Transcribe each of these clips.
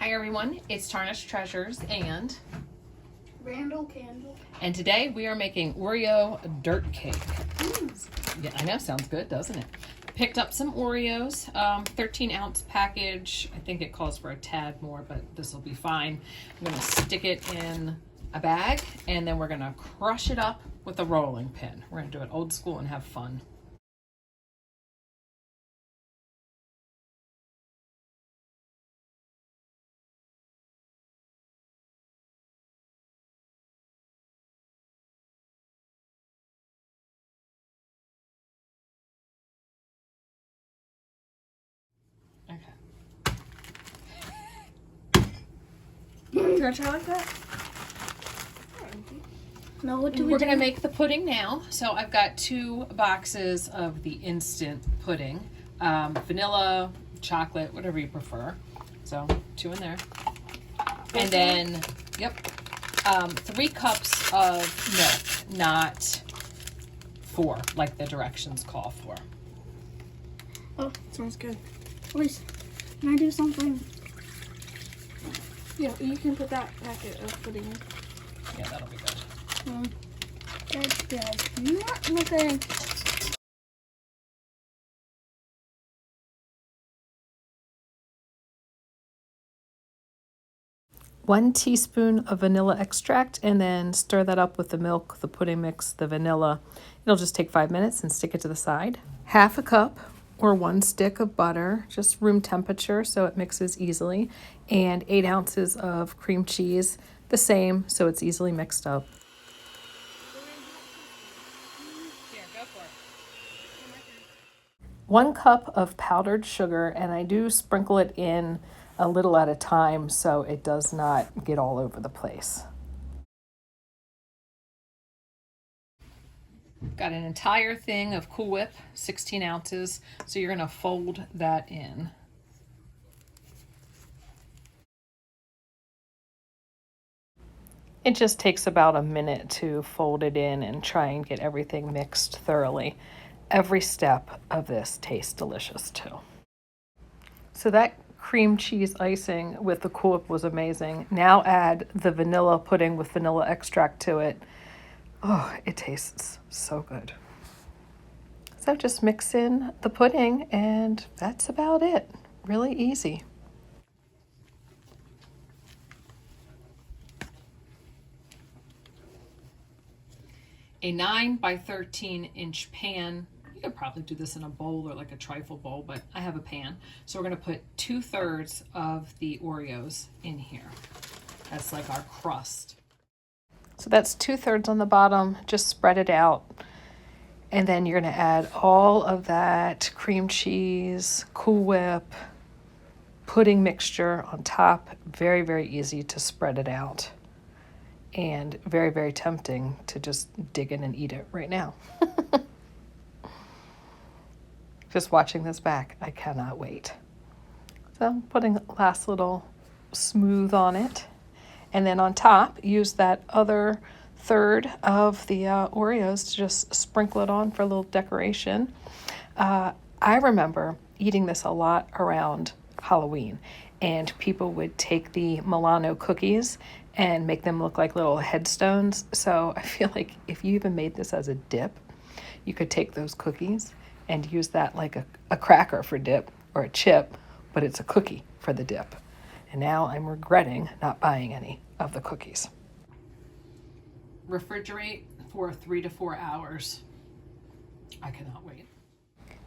Hi everyone, it's Tarnished Treasures and Randall Candle. And today we are making Oreo dirt cake. Yeah, I know, sounds good, doesn't it? Picked up some Oreos, 13-ounce package. I think it calls for a tad more, but this will be fine. I'm gonna stick it in a bag and then we're gonna crush it up with a rolling pin. We're gonna do it old school and have fun. Okay. Can I try like that? No, what do we do? We're gonna make the pudding now. So I've got 2 boxes of the instant pudding. Vanilla, chocolate, whatever you prefer. So 2 in there. And then, 3 cups of milk, not 4, like the directions call for. Oh, sounds good. Please, can I do something? Yeah, you can put that packet of pudding in. Yeah, that'll be good. That's good. Not looking. One teaspoon of vanilla extract and then stir that up with the milk, the pudding mix, the vanilla. It'll just take 5 minutes and stick it to the side. Half a cup or 1 stick of butter, just room temperature so it mixes easily. And 8 ounces of cream cheese, the same, so it's easily mixed up. Here, go for it. 1 cup of powdered sugar, and I do sprinkle it in a little at a time so it does not get all over the place. Got an entire thing of Cool Whip, 16 ounces, so you're gonna fold that in. It just takes about a minute to fold it in and try and get everything mixed thoroughly. Every step of this tastes delicious too. So that cream cheese icing with the Cool Whip was amazing. Now add the vanilla pudding with vanilla extract to it. Oh, it tastes so good. So just mix in the pudding and that's about it. Really easy. A 9 by 13 inch pan. You could probably do this in a bowl or like a trifle bowl, but I have a pan. So we're gonna put 2/3 of the Oreos in here. That's like our crust. So that's 2/3 on the bottom, just spread it out. And then you're gonna add all of that cream cheese, Cool Whip, pudding mixture on top. Very, very easy to spread it out. And very, very tempting to just dig in and eat it right now. Just watching this back, I cannot wait. So I'm putting last little smooth on it. And then on top, use that other third of the Oreos to just sprinkle it on for a little decoration. I remember eating this a lot around Halloween, and people would take the Milano cookies and make them look like little headstones. So I feel like if you even made this as a dip, you could take those cookies and use that like a cracker for dip or a chip, but it's a cookie for the dip. And now I'm regretting not buying any of the cookies. Refrigerate for 3 to 4 hours. I cannot wait.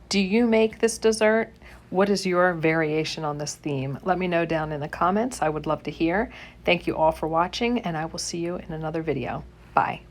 Do you make this dessert? What is your variation on this theme? Let me know down in the comments. I would love to hear. Thank you all for watching, and I will see you in another video. Bye.